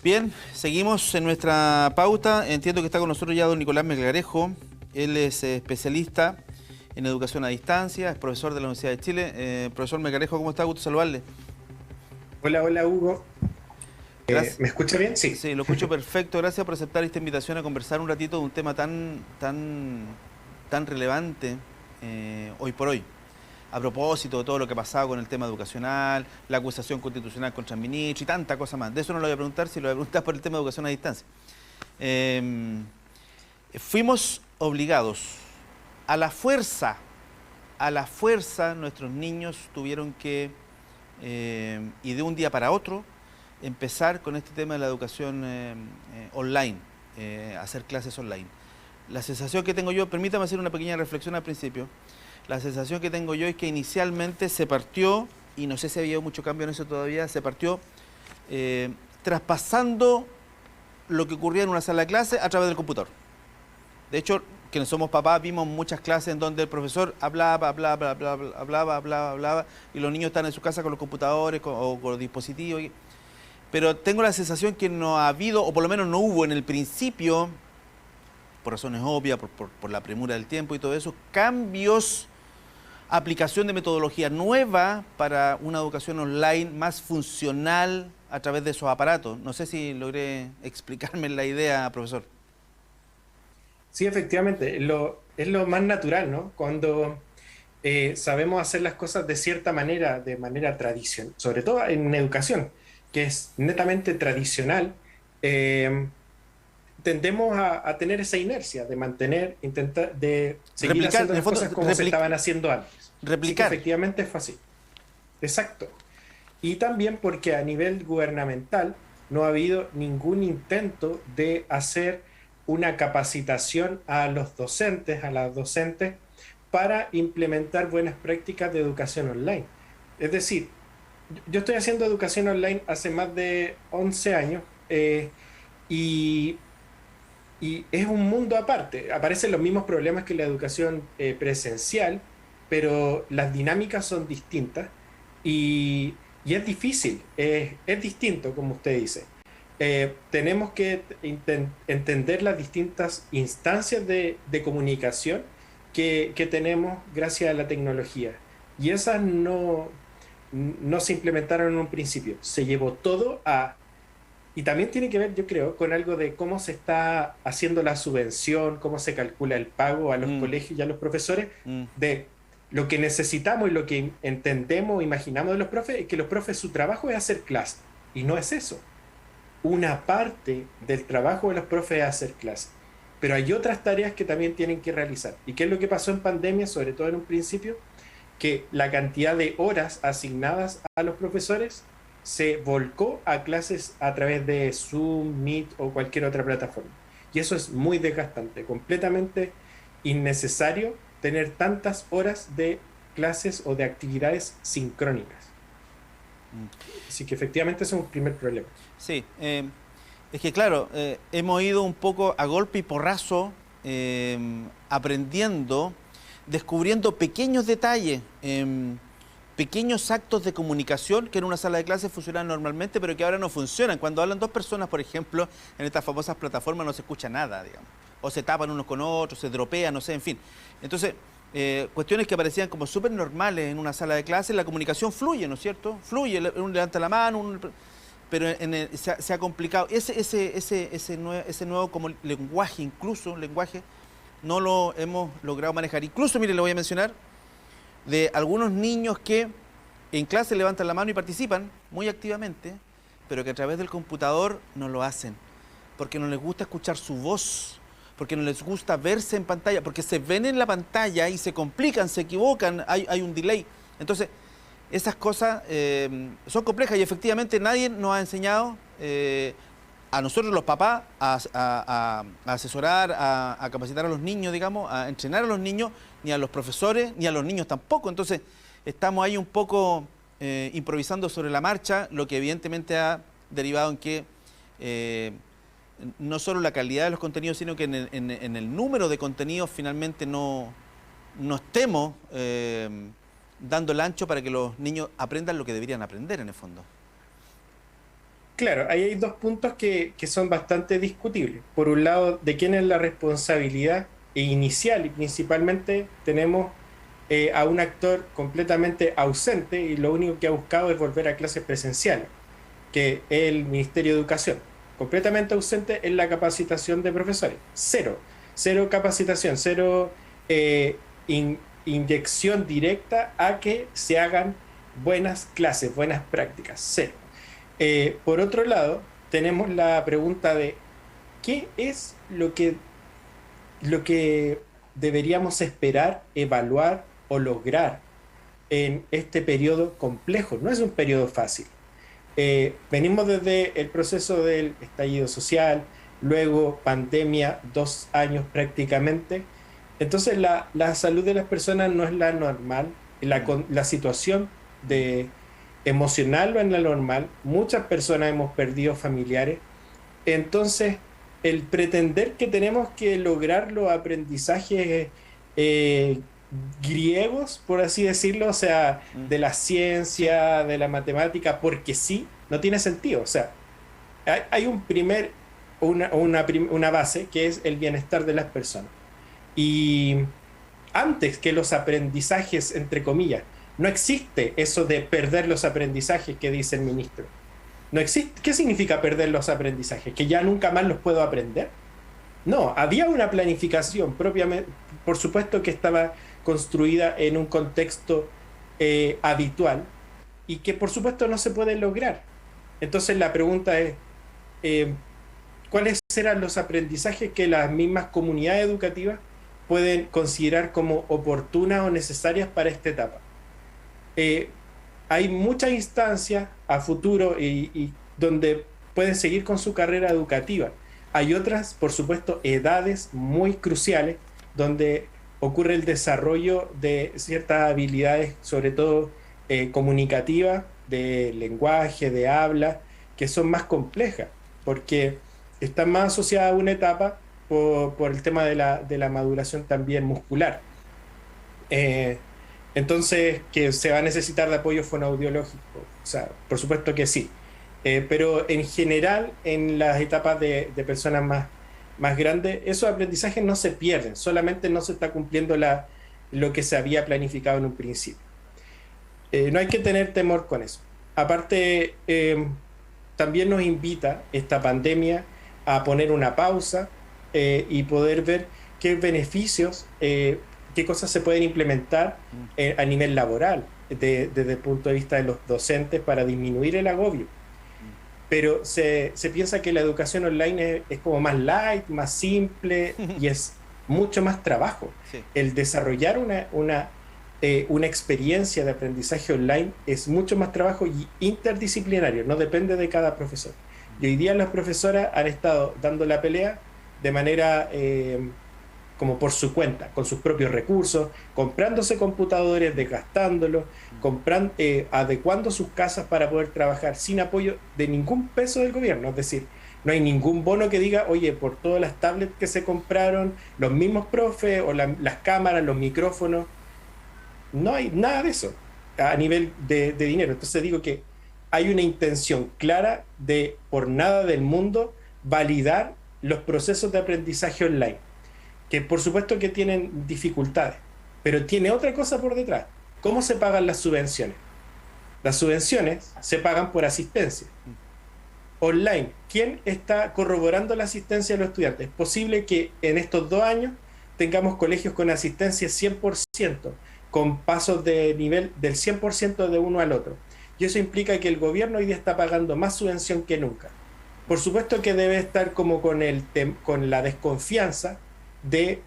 Bien, seguimos en nuestra pauta. Entiendo que está con nosotros ya don Nicolás Melgarejo. Él es especialista en educación a distancia, es profesor de la Universidad de Chile. Profesor Melgarejo, ¿cómo está? Gusto saludarle. Hola, hola Hugo. Gracias. ¿Me escucha bien? Sí. Sí, lo escucho perfecto. Gracias por aceptar esta invitación a conversar un ratito de un tema tan relevante hoy por hoy. A propósito de todo lo que ha pasado con el tema educacional, la acusación constitucional contra el ministro y tanta cosa más. De eso no lo voy a preguntar, si lo voy a preguntar por el tema de educación a distancia. Eh, Fuimos obligados, a la fuerza, nuestros niños tuvieron que, y de un día para otro, empezar con este tema de la educación online, hacer clases online. La sensación que tengo yo, permítame hacer una pequeña reflexión al principio, la sensación que tengo yo es que inicialmente se partió, y no sé si ha habido mucho cambio en eso todavía, se partió traspasando lo que ocurría en una sala de clase a través del computador. De hecho, quienes somos papás vimos muchas clases en donde el profesor hablaba, y los niños están en su casa con los computadores o con los dispositivos. Pero tengo la sensación que no ha habido, o por lo menos no hubo en el principio, por razones obvias, por la premura del tiempo y todo eso, cambios, aplicación de metodología nueva para una educación online más funcional a través de esos aparatos. No sé si logré explicarme la idea, profesor. Sí, efectivamente, es lo más natural, ¿no? Cuando sabemos hacer las cosas de cierta manera, de manera tradicional, sobre todo en educación, que es netamente tradicional, eh, tendemos a tener esa inercia de mantener, intentar, de seguir Replicar, haciendo en el las fondo, cosas como se estaban haciendo antes. Así que replicar. efectivamente fue así. Exacto. Y también porque a nivel gubernamental no ha habido ningún intento de hacer una capacitación a los docentes, a las docentes, para implementar buenas prácticas de educación online. Es decir, yo estoy haciendo educación online hace más de 11 años y, y es un mundo aparte. Aparecen los mismos problemas que la educación presencial, pero las dinámicas son distintas y es difícil, es distinto, como usted dice. Tenemos que entender las distintas instancias de comunicación que tenemos gracias a la tecnología. Y esas no se implementaron en un principio. Se llevó todo a... Y también tiene que ver, yo creo, con algo de cómo se está haciendo la subvención, cómo se calcula el pago a los Mm, colegios y a los profesores, mm, de lo que necesitamos y lo que entendemos, imaginamos de los profes, es que los profes su trabajo es hacer clase. Y no es eso. Una parte del trabajo de los profes es hacer clase. Pero hay otras tareas que también tienen que realizar. ¿Y qué es lo que pasó en pandemia, sobre todo en un principio? Que la cantidad de horas asignadas a los profesores se volcó a clases a través de Zoom, Meet o cualquier otra plataforma. Y eso es muy desgastante, completamente innecesario tener tantas horas de clases o de actividades sincrónicas. mm. Así que efectivamente ese es un primer problema. Sí, es que claro, hemos ido un poco a golpe y porrazo, aprendiendo, descubriendo pequeños detalles, pequeños actos de comunicación que en una sala de clases funcionan normalmente, pero que ahora no funcionan. Cuando hablan dos personas, por ejemplo, en estas famosas plataformas no se escucha nada, digamos. O se tapan unos con otros, se dropean, no sé, en fin. Entonces, cuestiones que parecían como súper normales en una sala de clases, la comunicación fluye, ¿no es cierto? Fluye, uno levanta la mano, pero se ha complicado. Ese nuevo como lenguaje, incluso lenguaje, no lo hemos logrado manejar. Incluso, mire, le voy a mencionar de algunos niños que en clase levantan la mano y participan muy activamente, pero que a través del computador no lo hacen, porque no les gusta escuchar su voz, porque no les gusta verse en pantalla, porque se ven en la pantalla y se complican, se equivocan, hay un delay. Entonces, esas cosas son complejas y efectivamente nadie nos ha enseñado a nosotros los papás a asesorar, a capacitar a los niños, digamos, a entrenar a los niños, ni a los profesores, ni a los niños tampoco. Entonces, estamos ahí un poco improvisando sobre la marcha, lo que evidentemente ha derivado en que no solo la calidad de los contenidos, sino que en el número de contenidos finalmente no estemos dando el ancho para que los niños aprendan lo que deberían aprender en el fondo. Claro, ahí hay dos puntos que son bastante discutibles. Por un lado, de quién es la responsabilidad inicial, y principalmente tenemos a un actor completamente ausente y lo único que ha buscado es volver a clases presenciales, que es el Ministerio de Educación. Completamente ausente en la capacitación de profesores. Cero. Cero capacitación, cero inyección directa a que se hagan buenas clases, buenas prácticas. Cero. Por otro lado, tenemos la pregunta de ¿qué es lo que deberíamos esperar, evaluar o lograr en este periodo complejo? No es un periodo fácil. Venimos desde el proceso del estallido social, luego pandemia, 2 años prácticamente. Entonces la salud de las personas no es la normal, la situación de emocional no es la normal, muchas personas hemos perdido familiares, entonces el pretender que tenemos que lograr los aprendizajes eh, griegos, por así decirlo, o sea, de la ciencia, de la matemática, porque sí, no tiene sentido. O sea, hay una base que es el bienestar de las personas. Y antes que los aprendizajes, entre comillas, no existe eso de perder los aprendizajes que dice el ministro. No existe. ¿Qué significa perder los aprendizajes? ¿Que ya nunca más los puedo aprender? No, había una planificación propiamente, por supuesto que estaba construida en un contexto habitual y que por supuesto no se puede lograr. Entonces la pregunta es, eh, ¿cuáles serán los aprendizajes que las mismas comunidades educativas pueden considerar como oportunas o necesarias para esta etapa? Eh, Hay muchas instancias a futuro y donde pueden seguir con su carrera educativa. Hay otras, por supuesto, edades muy cruciales donde ocurre el desarrollo de ciertas habilidades, sobre todo comunicativas, de lenguaje, de habla, que son más complejas, porque están más asociadas a una etapa por el tema de la maduración también muscular. Eh, entonces, que se va a necesitar de apoyo fonoaudiológico. O sea, por supuesto que sí. Pero en general, en las etapas de personas más grandes, esos aprendizajes no se pierden, solamente no se está cumpliendo lo que se había planificado en un principio. No hay que tener temor con eso. Aparte, también nos invita esta pandemia a poner una pausa y poder ver qué beneficios, qué cosas se pueden implementar a nivel laboral desde el punto de vista de los docentes para disminuir el agobio. Pero se piensa que la educación online es como más light, más simple y es mucho más trabajo. Sí. El desarrollar una experiencia de aprendizaje online es mucho más trabajo y interdisciplinario, no depende de cada profesor. Y hoy día las profesoras han estado dando la pelea de manera como por su cuenta, con sus propios recursos, comprándose computadores, desgastándolos, adecuando sus casas para poder trabajar sin apoyo de ningún peso del gobierno. Es decir, no hay ningún bono que diga, oye, por todas las tablets que se compraron, los mismos profes, o las cámaras, los micrófonos, no hay nada de eso a nivel de dinero. Entonces digo que hay una intención clara de, por nada del mundo, validar los procesos de aprendizaje online, que por supuesto que tienen dificultades, pero tiene otra cosa por detrás. ¿Cómo se pagan las subvenciones? Las subvenciones se pagan por asistencia. Online, ¿quién está corroborando la asistencia de los estudiantes? Es posible que en estos 2 años tengamos colegios con asistencia 100%, con pasos de nivel del 100% de uno al otro. Y eso implica que el gobierno hoy día está pagando más subvención que nunca. Por supuesto que debe estar como con la desconfianza de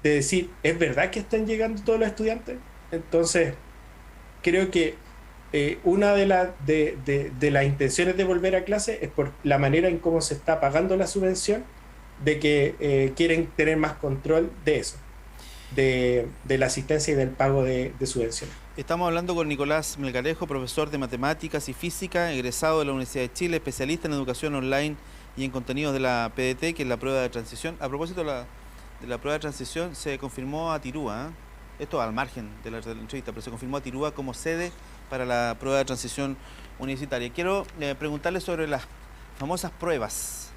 decir, ¿es verdad que están llegando todos los estudiantes? Entonces, creo que una de las intenciones de volver a clase es por la manera en cómo se está pagando la subvención, de que quieren tener más control de eso, de la asistencia y del pago de subvenciones. Estamos hablando con Nicolás Melgarejo, profesor de Matemáticas y Física, egresado de la Universidad de Chile, especialista en educación online y en contenidos de la PDT, que es la prueba de transición. A propósito de la prueba de transición, se confirmó a Tirúa, esto al margen de la entrevista, pero se confirmó a Tirúa como sede para la prueba de transición universitaria. Quiero preguntarle sobre las famosas pruebas.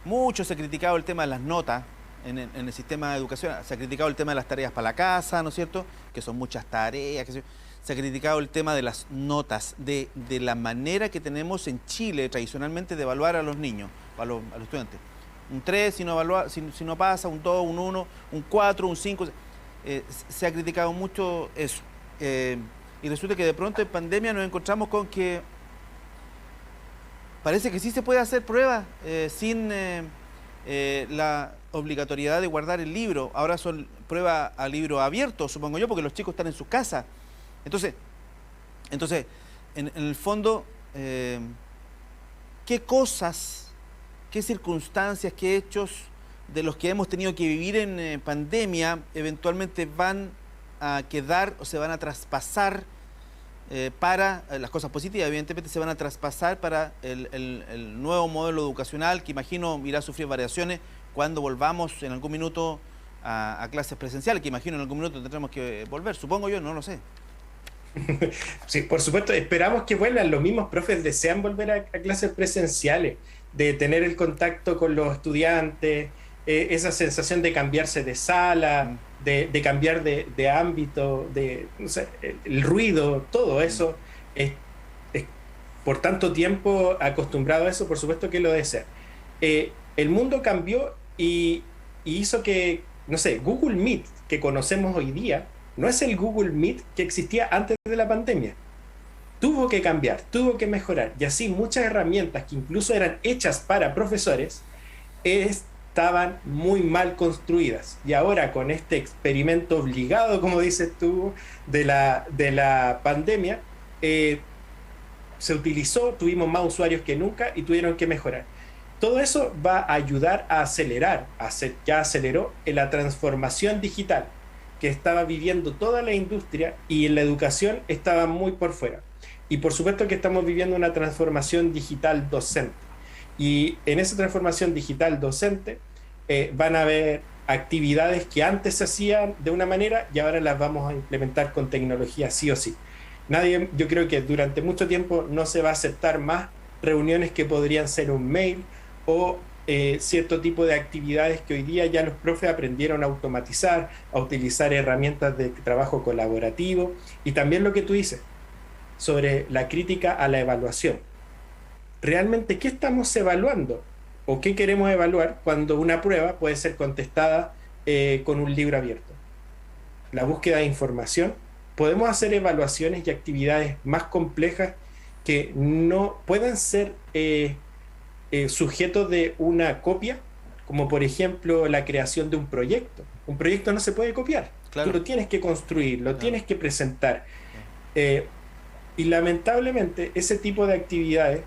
Mucho se ha criticado el tema de las notas en el sistema de educación. Se ha criticado el tema de las tareas para la casa, ¿no es cierto? Que son muchas tareas. Se ha criticado el tema de las notas, de la manera que tenemos en Chile tradicionalmente de evaluar a los niños, a los estudiantes. Un 3 si no pasa, un 2, un 1, un 4, un 5. Se ha criticado mucho eso. Y resulta que de pronto en pandemia nos encontramos con que parece que sí se puede hacer pruebas sin la obligatoriedad de guardar el libro. Ahora son pruebas a libro abierto, supongo yo, porque los chicos están en sus casas. Entonces en el fondo, ¿qué cosas, qué circunstancias, qué hechos de los que hemos tenido que vivir en pandemia eventualmente van a quedar o se van a traspasar para las cosas positivas? Evidentemente se van a traspasar para el nuevo modelo educacional, que imagino irá a sufrir variaciones cuando volvamos en algún minuto a clases presenciales, que imagino en algún minuto tendremos que volver, supongo yo, no lo sé. Sí, por supuesto, esperamos que vuelvan. Los mismos profes desean volver a clases presenciales, de tener el contacto con los estudiantes, esa sensación de cambiarse de sala, de cambiar de ámbito, no sé, el ruido, todo eso. Por tanto tiempo acostumbrado a eso, por supuesto que lo desea. El mundo cambió y hizo que, no sé, Google Meet, que conocemos hoy día, no es el Google Meet que existía antes de la pandemia. Tuvo que cambiar, tuvo que mejorar. Y así muchas herramientas que incluso eran hechas para profesores estaban muy mal construidas. Y ahora con este experimento obligado, como dices tú, de la pandemia, se utilizó, tuvimos más usuarios que nunca y tuvieron que mejorar. Todo eso va a ayudar a acelerar, ya aceleró en la transformación digital que estaba viviendo toda la industria, y en la educación estaba muy por fuera. Y por supuesto que estamos viviendo una transformación digital docente. Y en esa transformación digital docente van a haber actividades que antes se hacían de una manera y ahora las vamos a implementar con tecnología sí o sí. Yo creo que durante mucho tiempo no se va a aceptar más reuniones que podrían ser un mail o cierto tipo de actividades que hoy día ya los profes aprendieron a automatizar, a utilizar herramientas de trabajo colaborativo. Y también lo que tú dices sobre la crítica a la evaluación. ¿Realmente qué estamos evaluando? ¿O qué queremos evaluar cuando una prueba puede ser contestada con un libro abierto? La búsqueda de información. Podemos hacer evaluaciones y actividades más complejas que no puedan ser sujetos de una copia, como por ejemplo la creación de un proyecto. Un proyecto no se puede copiar. Claro. Tú lo tienes que construir, lo tienes que presentar. Y lamentablemente ese tipo de actividades,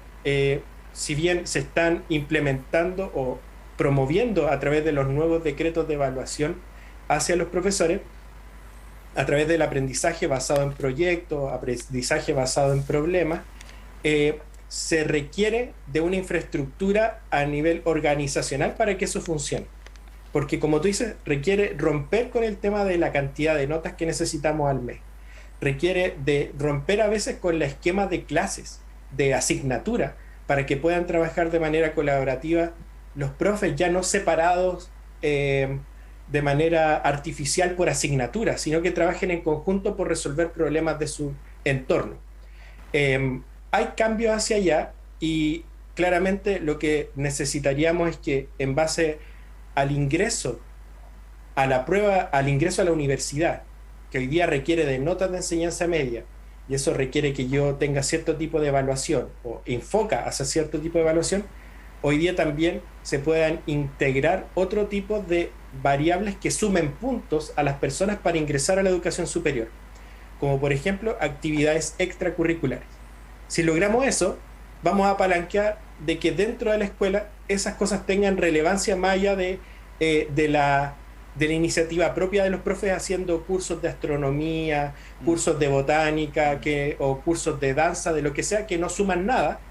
si bien se están implementando o promoviendo a través de los nuevos decretos de evaluación hacia los profesores, a través del aprendizaje basado en proyectos, aprendizaje basado en problemas, se requiere de una infraestructura a nivel organizacional para que eso funcione. Porque como tú dices, requiere romper con el tema de la cantidad de notas que necesitamos al mes. Requiere de romper a veces con el esquema de clases, de asignatura, para que puedan trabajar de manera colaborativa los profes, ya no separados de manera artificial por asignatura, sino que trabajen en conjunto por resolver problemas de su entorno. Hay cambios hacia allá y claramente lo que necesitaríamos es que en base al ingreso a la prueba, al ingreso a la universidad, que hoy día requiere de notas de enseñanza media, y eso requiere que yo tenga cierto tipo de evaluación o enfoca hacia cierto tipo de evaluación, hoy día también se puedan integrar otro tipo de variables que sumen puntos a las personas para ingresar a la educación superior, como por ejemplo actividades extracurriculares. Si logramos eso, vamos a apalancar de que dentro de la escuela esas cosas tengan relevancia más allá de la iniciativa propia de los profes haciendo cursos de astronomía, cursos de botánica o cursos de danza, de lo que sea, que no suman nada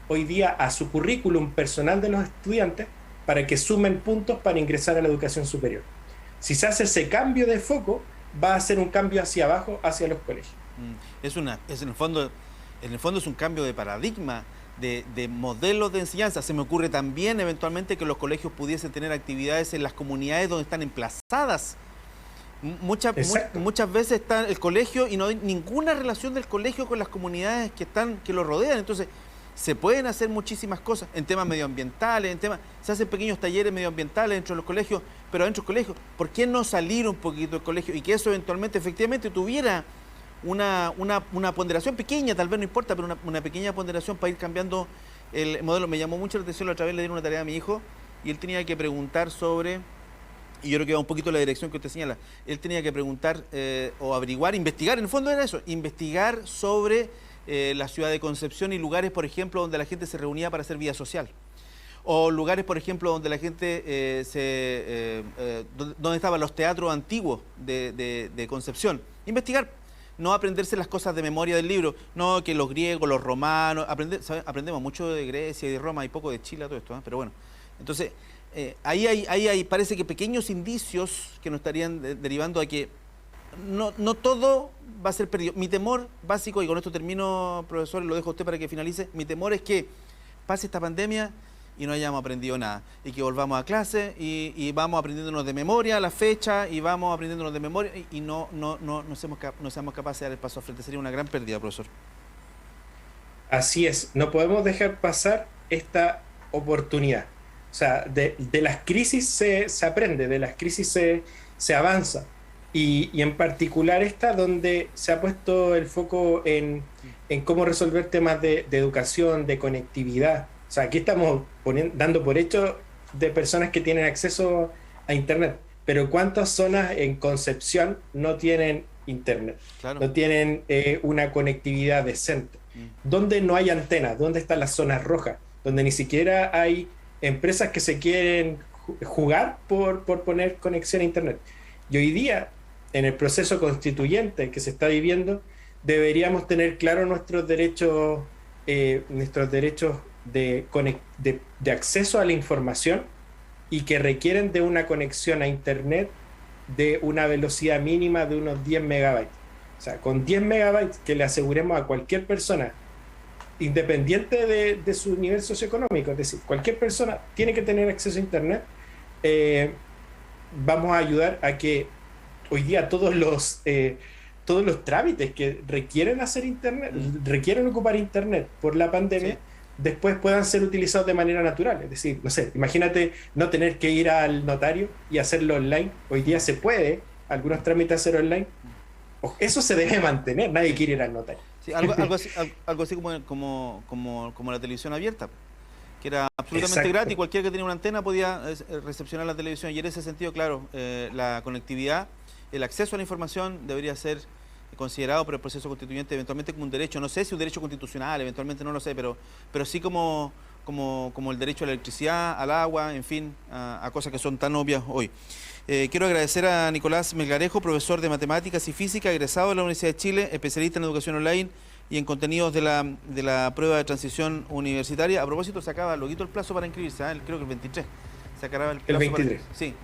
hoy día a su currículum personal de los estudiantes para que sumen puntos para ingresar a la educación superior. Si se hace ese cambio de foco, va a ser un cambio hacia abajo, hacia los colegios. En el fondo es un cambio de paradigma, de modelos de enseñanza. Se me ocurre también eventualmente que los colegios pudiesen tener actividades en las comunidades donde están emplazadas. Muchas veces está el colegio y no hay ninguna relación del colegio con las comunidades que lo rodean. Entonces, se pueden hacer muchísimas cosas en temas medioambientales, se hacen pequeños talleres medioambientales dentro de los colegios, pero dentro del colegio, ¿por qué no salir un poquito del colegio y que eso eventualmente, efectivamente, tuviera una ponderación pequeña, tal vez no importa, pero una pequeña ponderación para ir cambiando el modelo? Me llamó mucho la atención, la otra vez le dieron una tarea a mi hijo y él tenía que preguntar sobre... Y yo creo que va un poquito la dirección que usted señala. Él tenía que preguntar o averiguar, investigar, en el fondo era eso, investigar sobre la ciudad de Concepción y lugares, por ejemplo, donde la gente se reunía para hacer vida social. O lugares, por ejemplo, donde la gente donde estaban los teatros antiguos de Concepción. Investigar, no aprenderse las cosas de memoria del libro, no que los griegos, los romanos, aprendemos mucho de Grecia y de Roma y poco de Chile, todo esto, pero bueno. Entonces... ahí hay, parece que pequeños indicios que nos estarían derivando a que no todo va a ser perdido. Mi temor básico, y con esto termino, profesor, lo dejo a usted para que finalice, mi temor es que pase esta pandemia y no hayamos aprendido nada, y que volvamos a clase y vamos aprendiéndonos de memoria la fecha, y vamos aprendiéndonos de memoria y no seamos capaces de dar el paso al frente. Sería una gran pérdida, profesor. Así es, no podemos dejar pasar esta oportunidad. O sea, de las crisis se aprende, de las crisis se avanza. Y en particular esta, donde se ha puesto el foco en cómo resolver temas de educación, de conectividad. O sea, aquí estamos dando por hecho de personas que tienen acceso a Internet. Pero ¿cuántas zonas en Concepción no tienen Internet? Claro. No tienen una conectividad decente. ¿Dónde no hay antenas? ¿Dónde están las zonas rojas? Donde ni siquiera hay empresas que se quieren jugar por poner conexión a Internet. Y hoy día, en el proceso constituyente que se está viviendo, deberíamos tener claro nuestros derechos de acceso a la información, y que requieren de una conexión a Internet de una velocidad mínima de unos 10 megabytes. O sea, con 10 megabytes que le aseguremos a cualquier persona, independiente de su nivel socioeconómico, es decir, cualquier persona tiene que tener acceso a Internet, vamos a ayudar a que hoy día todos los trámites que requieren hacer Internet, requieren ocupar Internet por la pandemia, sí, después puedan ser utilizados de manera natural. Es decir, no sé, imagínate no tener que ir al notario y hacerlo online. Hoy día se puede algunos trámites hacer online. Eso se debe mantener, nadie quiere ir al notario. Sí, algo así como la televisión abierta, que era absolutamente Exacto. gratis, cualquiera que tenía una antena podía recepcionar la televisión, y en ese sentido, claro, la conectividad, el acceso a la información debería ser considerado por el proceso constituyente eventualmente como un derecho, no sé si un derecho constitucional, eventualmente no lo sé, pero sí como el derecho a la electricidad, al agua, en fin, a cosas que son tan obvias hoy. Quiero agradecer a Nicolás Melgarejo, profesor de Matemáticas y Física, egresado de la Universidad de Chile, especialista en educación online y en contenidos de la prueba de transición universitaria. A propósito, se acaba luego el plazo para inscribirse, creo que el 23. Se acaba el plazo. El 23.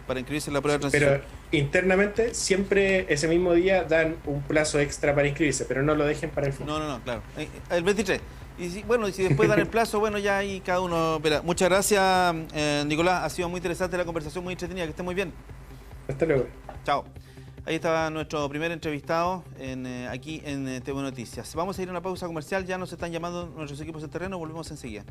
Para inscribirse en la prueba de transición. Pero internamente, siempre ese mismo día dan un plazo extra para inscribirse, pero no lo dejen para el futuro. No, claro. El 23. Y si después dan el plazo, bueno, ya ahí cada uno verá. Muchas gracias, Nicolás. Ha sido muy interesante la conversación, muy entretenida. Que esté muy bien. Hasta luego. Chao. Ahí estaba nuestro primer entrevistado aquí en TV Noticias. Vamos a ir a una pausa comercial. Ya nos están llamando nuestros equipos de terreno. Volvemos enseguida.